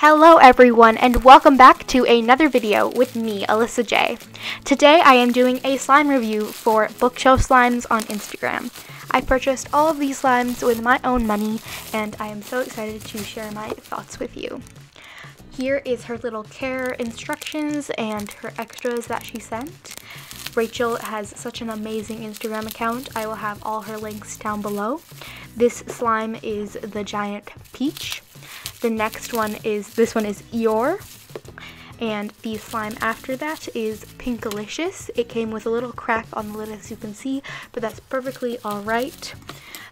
Hello everyone and welcome back to another video with me, Alyssa J. Today I am doing a slime review for Bookshelf Slimes on Instagram. I purchased all of these slimes with my own money and I am so excited to share my thoughts with you. Here is her little care instructions and her extras that she sent. Rachel has such an amazing Instagram account. I will have all her links down below. This slime is the giant peach. The next one is, this one is EEYORE, and the slime after that is PINKALICIOUS. It came with a little crack on the lid as you can see, but that's perfectly alright.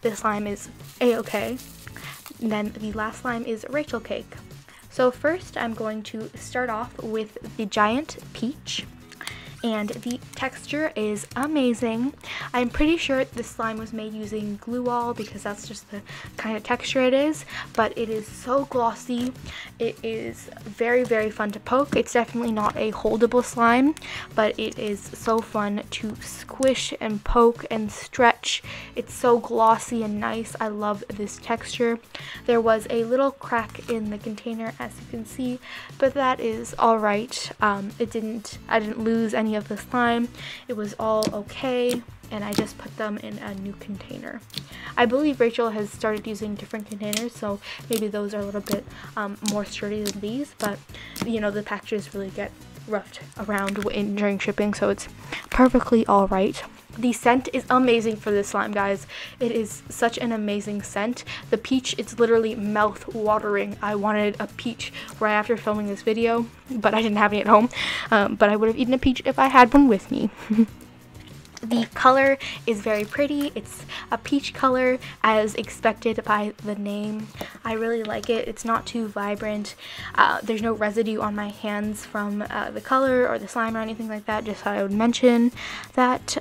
This slime is a-okay. Then the last slime is Rachel Cake. So first I'm going to start off with the giant peach. And the texture is amazing. I'm pretty sure this slime was made using glue wall because that's just the kind of texture it is, but it is so glossy. It is very, very fun to poke. It's definitely not a holdable slime, but it is so fun to squish and poke and stretch. It's so glossy and nice. I love this texture. There was a little crack in the container as you can see, but that is all right. I didn't lose any of the slime. It was all okay, and I just put them in a new container. I believe Rachel has started using different containers, so maybe those are a little bit more sturdy than these, but you know, the packages really get roughed around during shipping, so it's perfectly all right. The scent is amazing for this slime, guys. It is such an amazing scent. The peach, it's literally mouth watering. I wanted a peach right after filming this video, but I didn't have any at home. But I would have eaten a peach if I had one with me. The color is very pretty. It's a peach color as expected by the name. I really like it. It's not too vibrant. There's no residue on my hands from the color or the slime or anything like that. Just thought I would mention that.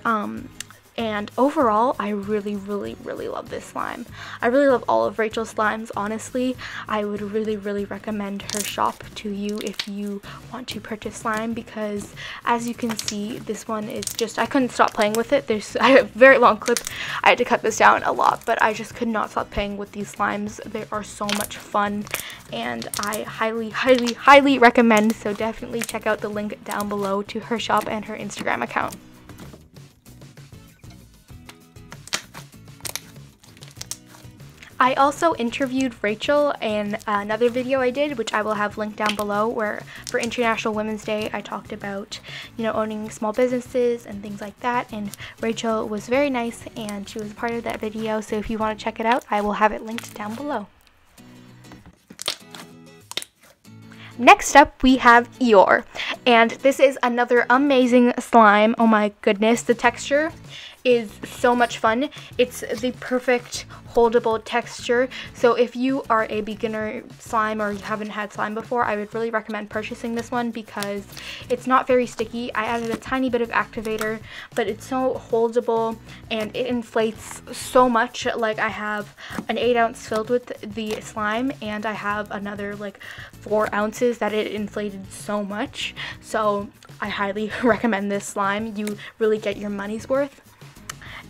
And overall, I really love this slime. I really love all of Rachel's slimes, honestly. I would really recommend her shop to you if you want to purchase slime, because as you can see, this one is just, I couldn't stop playing with it. I have a very long clip. I had to cut this down a lot, but I just could not stop playing with these slimes. They are so much fun, and I highly recommend, so definitely check out the link down below to her shop and her Instagram account. I also interviewed Rachel in another video I did, which I will have linked down below, where for International Women's Day I talked about, you know, owning small businesses and things like that, and Rachel was very nice and she was part of that video, so if you want to check it out, I will have it linked down below. Next up, we have EEYORE, and this is another amazing slime. Oh my goodness, the texture is so much fun. It's the perfect holdable texture, so if you are a beginner slime or you haven't had slime before, I would really recommend purchasing this one because it's not very sticky. I added a tiny bit of activator, but it's so holdable and it inflates so much. Like, I have an 8 ounce filled with the slime and I have another like 4 ounces that it inflated so much, so I highly recommend this slime. You really get your money's worth.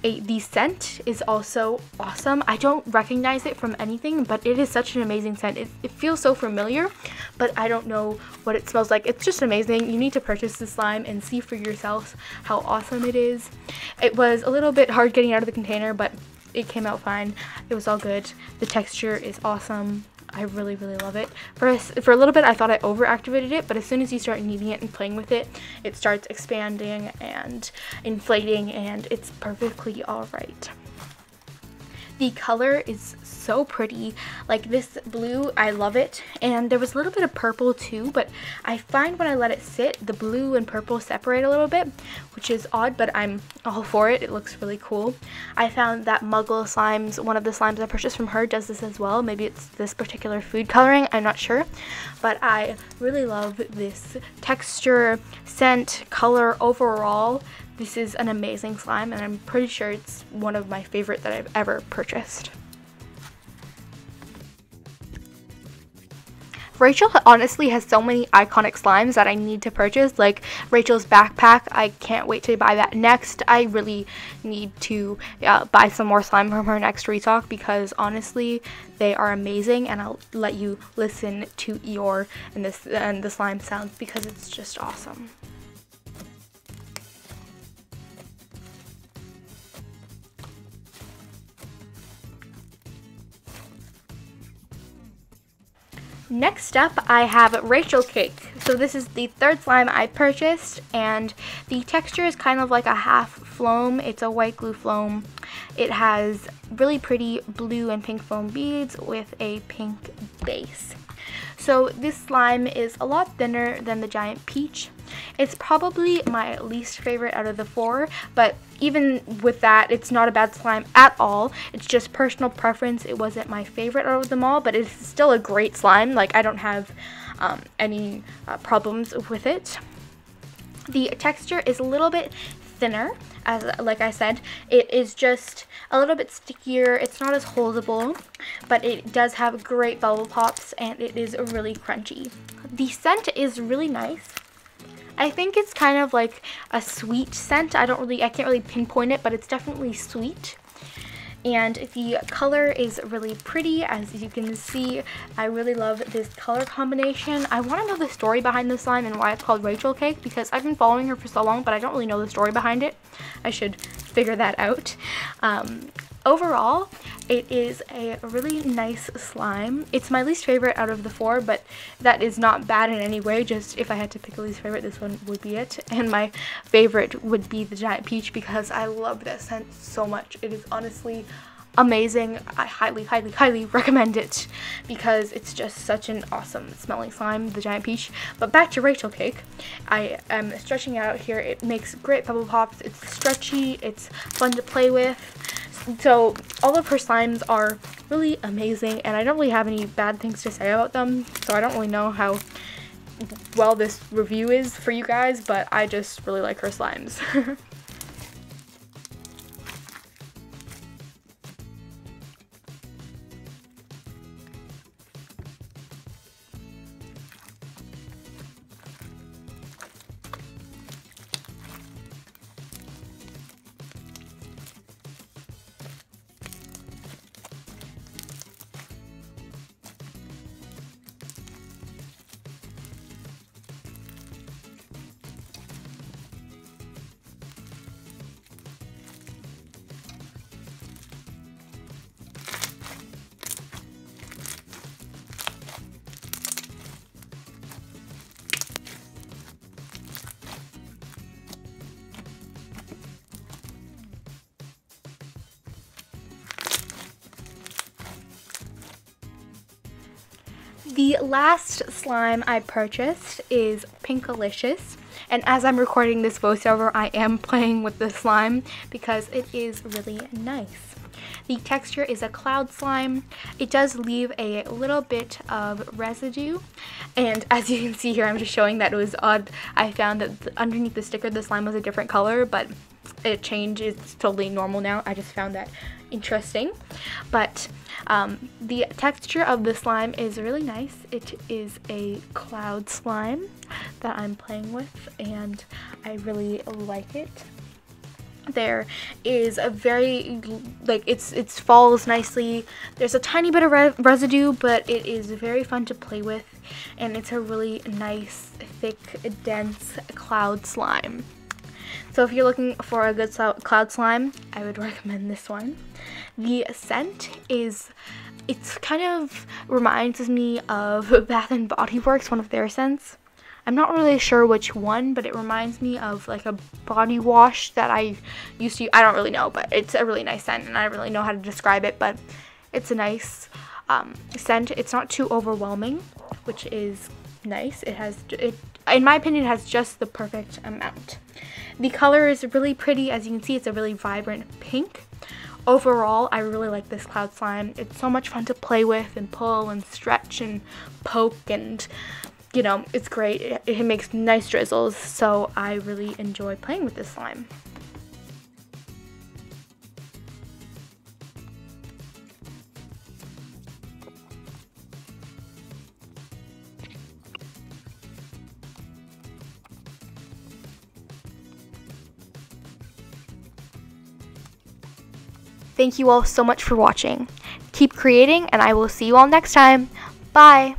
The scent is also awesome. I don't recognize it from anything, but it is such an amazing scent. It feels so familiar, but I don't know what it smells like. It's just amazing. You need to purchase this slime and see for yourself how awesome it is. It was a little bit hard getting out of the container, but it came out fine. It was all good. The texture is awesome. I really love it. For a little bit I thought I overactivated it, but as soon as you start kneading it and playing with it, it starts expanding and inflating, and it's perfectly alright. The color is so pretty. Like, this blue, I love it, and there was a little bit of purple too, but I find when I let it sit, the blue and purple separate a little bit, which is odd, but I'm all for it. It looks really cool. I found that Muggle Slimes, one of the slimes I purchased from her, does this as well. Maybe it's this particular food coloring, I'm not sure, but I really love this texture, scent, color overall. This is an amazing slime, and I'm pretty sure it's one of my favorite that I've ever purchased. Rachel honestly has so many iconic slimes that I need to purchase, like Rachel's backpack. I can't wait to buy that next. I really need to buy some more slime from her next restock because honestly they are amazing, and I'll let you listen to EEYORE and the slime sounds because it's just awesome. Next up, I have Rachel Cake. So this is the third slime I purchased, and the texture is kind of like a half foam. It's a white glue foam. It has really pretty blue and pink foam beads with a pink base. So this slime is a lot thinner than the giant peach. It's probably my least favorite out of the four, but even with that, it's not a bad slime at all. It's just personal preference. It wasn't my favorite out of them all, but it's still a great slime. Like, I don't have any problems with it. The texture is a little bit thinner, as like I said. It is just a little bit stickier. It's not as holdable, but it does have great bubble pops, and it is really crunchy. The scent is really nice. I think it's kind of like a sweet scent. I can't really pinpoint it, but it's definitely sweet. And the color is really pretty, as you can see. I really love this color combination. I want to know the story behind this slime and why it's called Rachel Cake, because I've been following her for so long, but I don't really know the story behind it. I should figure that out. Overall, it is a really nice slime. It's my least favorite out of the four, but that is not bad in any way. Just if I had to pick a least favorite, this one would be it. And my favorite would be the giant peach because I love that scent so much. It is honestly amazing. I highly, highly, highly recommend it because it's just such an awesome smelling slime, the giant peach. But back to Rachel Cake. I am stretching it out here. It makes great bubble pops. It's stretchy. It's fun to play with. So all of her slimes are really amazing, and I don't really have any bad things to say about them, so I don't really know how well this review is for you guys, but I just really like her slimes. The last slime I purchased is PINKALICIOUS, and as I'm recording this voiceover, I am playing with this slime because it is really nice. The texture is a cloud slime. It does leave a little bit of residue, and as you can see here, I'm just showing that it was odd. I found that underneath the sticker the slime was a different color, but it changed. It's totally normal now. I just found that interesting. But the texture of the slime is really nice. It is a cloud slime that I'm playing with, and I really like it. There is a very, like, it falls nicely. There's a tiny bit of residue, but it is very fun to play with, and it's a really nice, thick, dense cloud slime. So if you're looking for a good cloud slime, I would recommend this one. The scent is, it's kind of reminds me of Bath and Body Works, one of their scents. I'm not really sure which one, but it reminds me of like a body wash that I used to use. I don't really know, but it's a really nice scent, and I don't really know how to describe it, but it's a nice scent. It's not too overwhelming, which is nice. In my opinion, it has just the perfect amount. The color is really pretty. As you can see, it's a really vibrant pink. Overall, I really like this cloud slime. It's so much fun to play with and pull and stretch and poke, and you know, it's great. It makes nice drizzles, so I really enjoy playing with this slime. Thank you all so much for watching. Keep creating, and I will see you all next time. Bye!